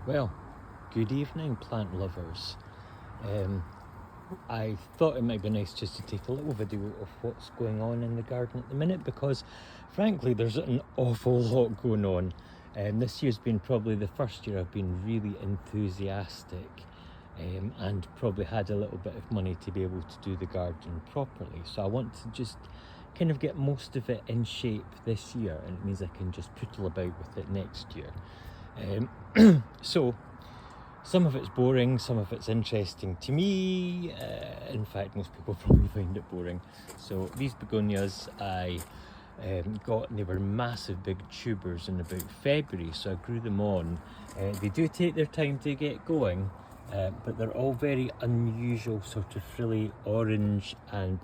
Well, good evening, plant lovers. Um, I thought it might be nice just to take a little video of what's going on in the garden at the minute because, frankly, there's an awful lot going on. This year's been probably the first year I've been really enthusiastic and probably had a little bit of money to be able to do the garden properly. So I want to just kind of get most of it in shape this year, and it means I can just poodle about with it next year. So some of it's boring, some of it's interesting to me. In fact, most people probably find it boring. So these begonias I got, and they were massive big tubers in about February, so I grew them on. They do take their time to get going, but they're all very unusual, sort of frilly orange and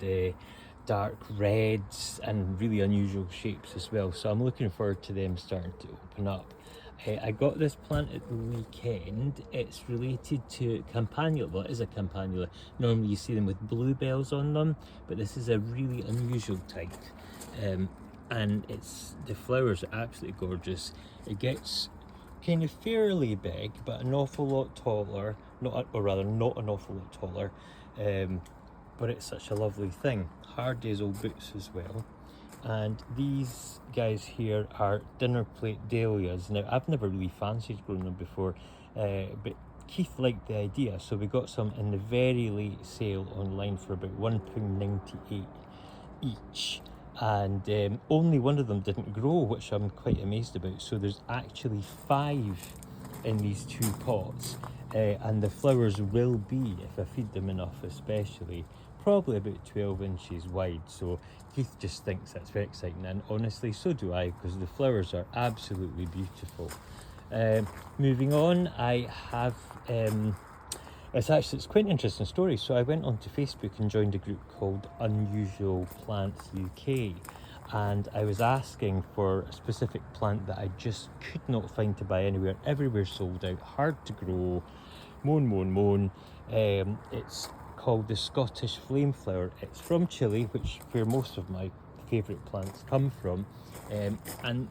dark reds and really unusual shapes as well. So I'm looking forward to them starting to open up. I got this plant at the weekend. It's related to campanula. Well, it is a campanula. Normally you see them with bluebells on them, but this is a really unusual type. And the flowers are absolutely gorgeous. It gets kind of fairly big, but an awful lot taller. Not an awful lot taller. But it's such a lovely thing. Hard as old boots as well. And these guys here are dinner plate dahlias. Now, I've never really fancied growing them before, but Keith liked the idea, so we got some in the very late sale online for about £1.98 each. And only one of them didn't grow, which I'm quite amazed about. So there's actually 5 in these 2 pots, and the flowers will be, if I feed them enough especially, probably about 12 inches wide. So Keith just thinks that's very exciting, and honestly so do I, because the flowers are absolutely beautiful. Moving on, I have it's quite an interesting story. So I went onto Facebook and joined a group called Unusual Plants UK, and I was asking for a specific plant that I just could not find to buy anywhere. Everywhere sold out, hard to grow, moan. It's called the Scottish Flameflower. It's from Chile, which where most of my favourite plants come from, and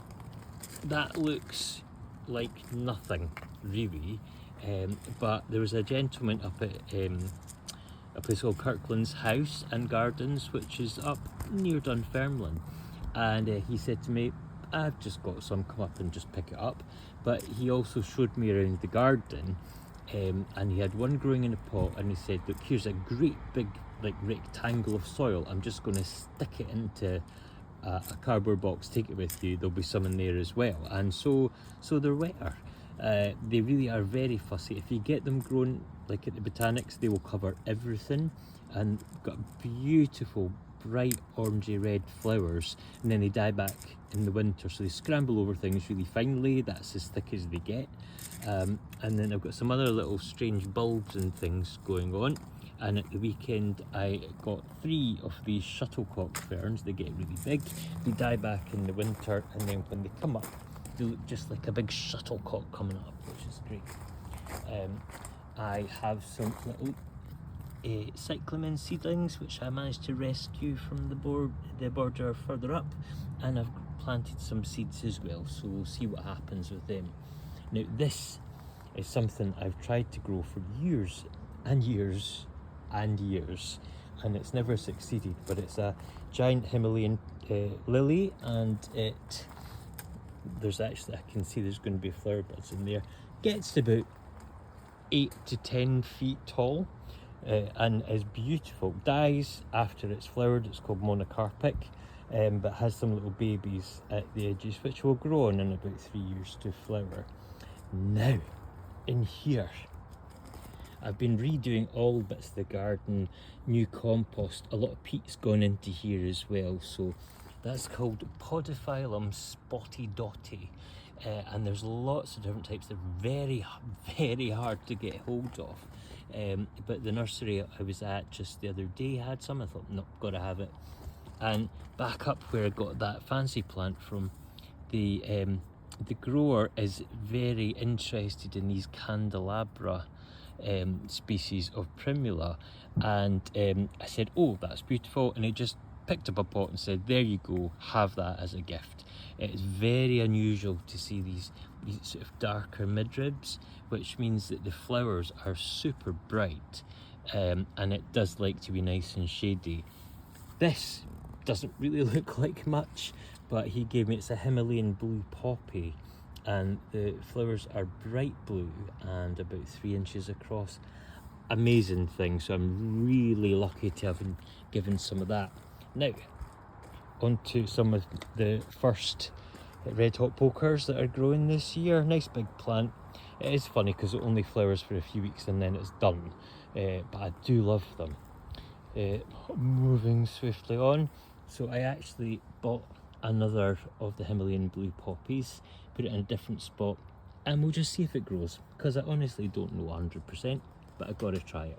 that looks like nothing really. But there was a gentleman up at a place called Kirkland's House and Gardens, which is up near Dunfermline, and he said to me, I've just got some, come up and just pick it up. But he also showed me around the garden, and he had one growing in a pot, and he said, look, here's a great big like rectangle of soil. I'm just going to stick it into a cardboard box, take it with you, there'll be some in there as well. And so there were. They really are very fussy. If you get them grown like at the Botanics, they will cover everything, and got beautiful bright orangey red flowers, and then they die back in the winter, so they scramble over things really finely. That's as thick as they get. And then I've got some other little strange bulbs and things going on. And at the weekend I got 3 of these shuttlecock ferns. They get really big, they die back in the winter, and then when they come up they look just like a big shuttlecock coming up, which is great. I have some little cyclamen seedlings which I managed to rescue from the border further up, and I've planted some seeds as well, so we'll see what happens with them. Now this is something I've tried to grow for years and years and years, and it's never succeeded, but it's a giant Himalayan lily, and there's actually, I can see there's going to be flower buds in there. Gets to about 8 to 10 feet tall, and is beautiful. Dies after it's flowered. It's called monocarpic, but has some little babies at the edges which will grow on in about 3 years to flower. Now, in here, I've been redoing all bits of the garden, new compost. A lot of peat's gone into here as well, so that's called Podophyllum spotty-dotty, and there's lots of different types. They're very, very hard to get hold of, but the nursery I was at just the other day had some. I thought, no, gotta have it. And back up where I got that fancy plant from, the grower is very interested in these candelabra species of primula, and I said, oh, that's beautiful, and it just picked up a pot and said, there you go, have that as a gift. It's very unusual to see these these sort of darker midribs, which means that the flowers are super bright, and it does like to be nice and shady. This doesn't really look like much, but he gave me, it's a Himalayan blue poppy, and the flowers are bright blue and about 3 inches across. Amazing thing, so I'm really lucky to have been given some of that. Now, on to some of the first red hot pokers that are growing this year. Nice big plant. It is funny because it only flowers for a few weeks and then it's done, but I do love them. Moving swiftly on, so I actually bought another of the Himalayan blue poppies, put it in a different spot, and we'll just see if it grows, because I honestly don't know 100%, but I've got to try it.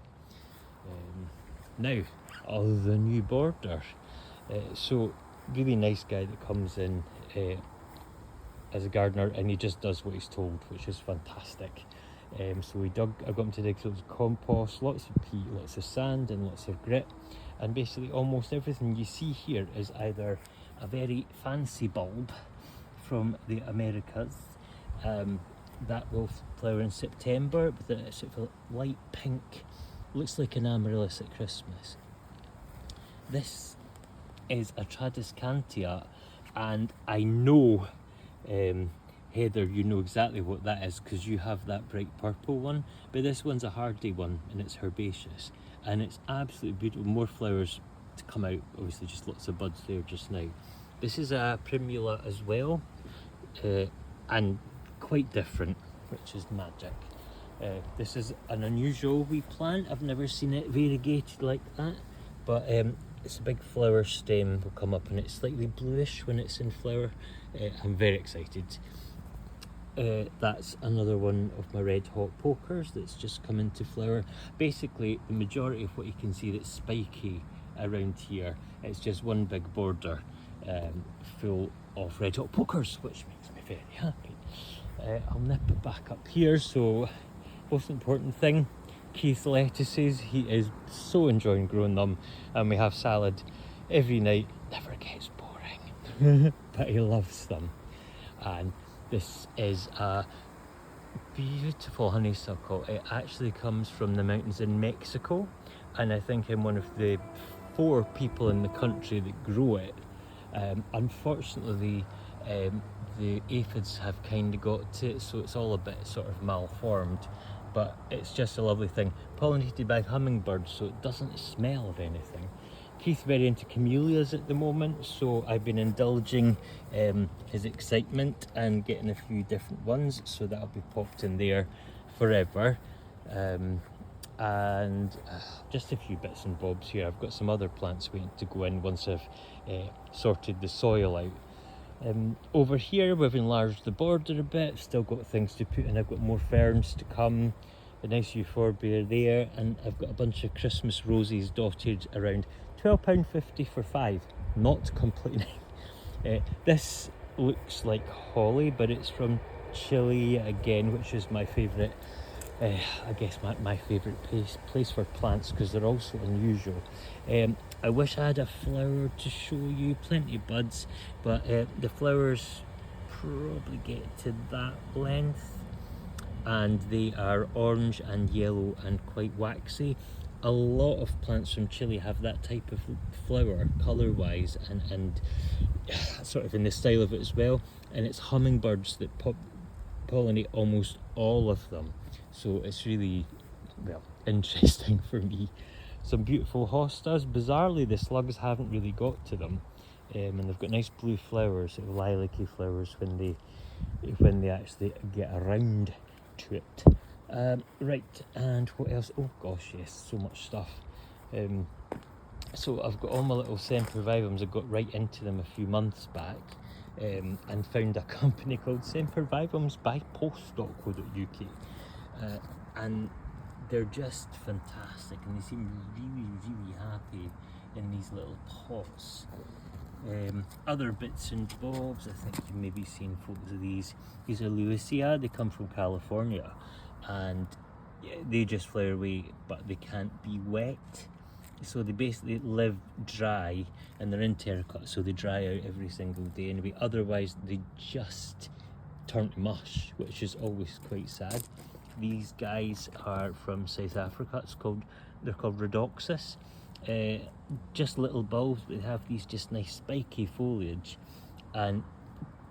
Now, the new border. So really nice guy that comes in as a gardener, and he just does what he's told, which is fantastic. So I got him to dig loads of compost, lots of peat, lots of sand and lots of grit, and basically almost everything you see here is either a very fancy bulb from the Americas that will flower in September with a sort of a light pink, looks like an amaryllis at Christmas. This is a Tradescantia, and I know Heather, you know exactly what that is because you have that bright purple one, but this one's a hardy one and it's herbaceous and it's absolutely beautiful. More flowers to come out, obviously just lots of buds there just now. This is a primula as well, and quite different, which is magic. This is an unusual wee plant. I've never seen it variegated like that, but it's a big flower stem will come up and it's slightly bluish when it's in flower. I'm very excited. That's another one of my red hot pokers that's just come into flower. Basically, the majority of what you can see that's spiky around here, it's just one big border full of red hot pokers, which makes me very happy. I'll nip it back up here. So, most important thing, Keith lettuces. He is so enjoying growing them, and we have salad every night. Never gets boring, but he loves them. And this is a beautiful honeysuckle. It actually comes from the mountains in Mexico, and I think I'm one of the 4 people in the country that grow it. Unfortunately, the aphids have kind of got to it, so it's all a bit sort of malformed, but it's just a lovely thing. Pollinated by hummingbirds, so it doesn't smell of anything. Keith's very into camellias at the moment, so I've been indulging his excitement and getting a few different ones, so that'll be popped in there forever. And just a few bits and bobs here. I've got some other plants waiting to go in once I've sorted the soil out. Over here we've enlarged the border a bit, still got things to put in. I've got more ferns to come, a nice euphorbia there, and I've got a bunch of Christmas roses dotted around. £12.50 for 5, not complaining. This looks like holly, but it's from Chile again, which is my favourite, I guess my favourite place for plants because they're also unusual. I wish I had a flower to show you, plenty of buds, but the flowers probably get to that length, and they are orange and yellow and quite waxy. A lot of plants from Chile have that type of flower colour wise and sort of in the style of it as well, and it's hummingbirds that pollinate almost all of them, so it's really, well, interesting for me. Some beautiful hostas. Bizarrely, the slugs haven't really got to them, and they've got nice blue flowers, sort of lilac-y flowers when they actually get around to it. Right, and what else? Oh gosh, yes, so much stuff. So I've got all my little sempervivums. I got right into them a few months back, and found a company called Sempervivums by Post.co.uk, and they're just fantastic, and they seem really happy in these little pots. Other bits and bobs, I think you've maybe seen photos of these. These are Lewisia. They come from California, and they just flower away, but they can't be wet, so they basically live dry, and they're in terracotta, so they dry out every single day anyway. Otherwise they just turn to mush, which is always quite sad. These guys are from South Africa. They're called Rhodoxus. Just little bulbs, but they have these just nice spiky foliage and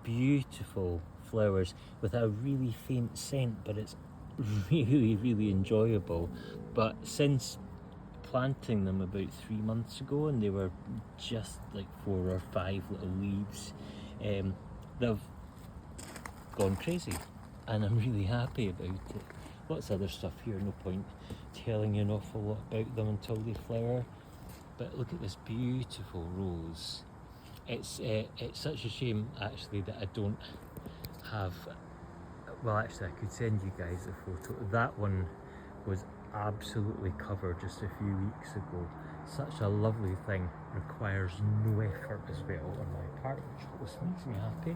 beautiful flowers with a really faint scent, but it's really enjoyable. But since planting them about 3 months ago, and they were just like 4 or 5 little leaves, they've gone crazy, and I'm really happy about it. Lots of other stuff here, no point telling you an awful lot about them until they flower. But look at this beautiful rose. It's such a shame actually that I don't have, well actually I could send you guys a photo. That one was absolutely covered just a few weeks ago. Such a lovely thing, requires no effort as well on my part, which always makes me happy.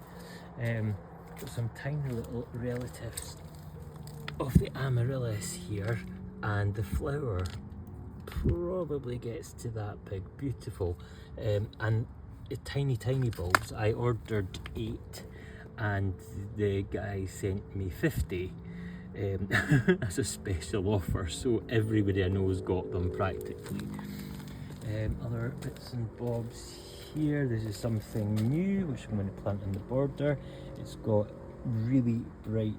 Got some tiny little relatives of the amaryllis here, and the flower probably gets to that big, beautiful, and tiny bulbs. I ordered 8 and the guy sent me 50 as a special offer, so everybody I know has got them practically. Other bits and bobs here. This is something new which I'm going to plant in the border. It's got really bright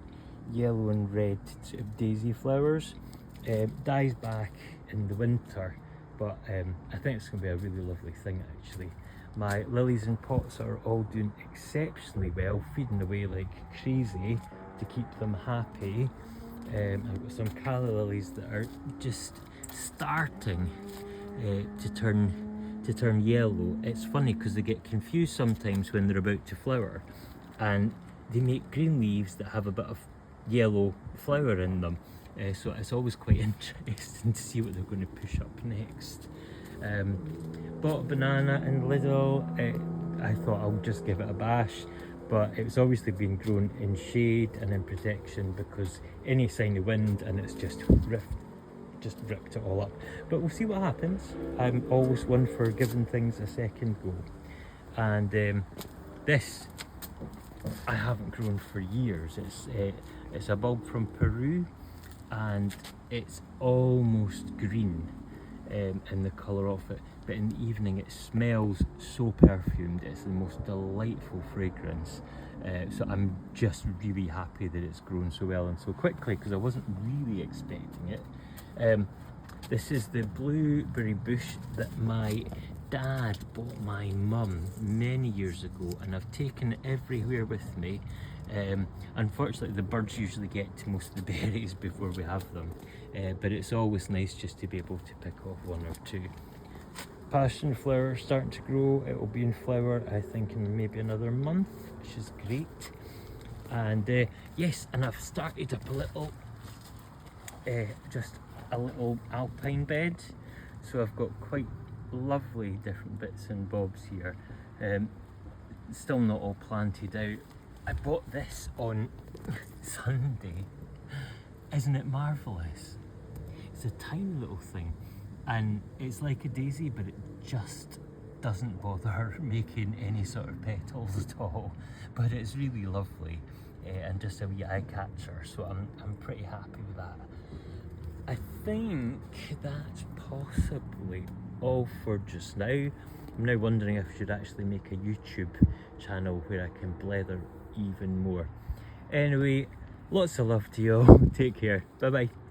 yellow and red sort of daisy flowers. Dies back in the winter, but I think it's going to be a really lovely thing actually. My lilies and pots are all doing exceptionally well, feeding away like crazy to keep them happy. I've got some calla lilies that are just starting to turn yellow. It's funny because they get confused sometimes when they're about to flower, and they make green leaves that have a bit of yellow flower in them. So it's always quite interesting to see what they're going to push up next. Bought a banana in Lidl. I thought I'll just give it a bash, but it's obviously been grown in shade and in protection, because any sign of wind and it's just ripped it all up. But we'll see what happens. I'm always one for giving things a second go. And this I haven't grown for years. It's a bulb from Peru, and it's almost green in the colour of it, but in the evening it smells so perfumed. It's the most delightful fragrance. So I'm just really happy that it's grown so well and so quickly, because I wasn't really expecting it. This is the blueberry bush that my dad bought my mum many years ago, and I've taken it everywhere with me. Unfortunately the birds usually get to most of the berries before we have them, but it's always nice just to be able to pick off 1 or 2. Passion flower starting to grow. It will be in flower I think in maybe another month, which is great. And yes, and I've started up a little just a little alpine bed, so I've got quite lovely different bits and bobs here. Still not all planted out. I bought this on Sunday. Isn't it marvellous? It's a tiny little thing, and it's like a daisy, but it just doesn't bother making any sort of petals at all. But it's really lovely, and just a wee eye catcher, so I'm pretty happy with that. I think that's possibly all for just now. I'm now wondering if I should actually make a YouTube channel where I can blether even more. Anyway, lots of love to you all. Take care. Bye bye.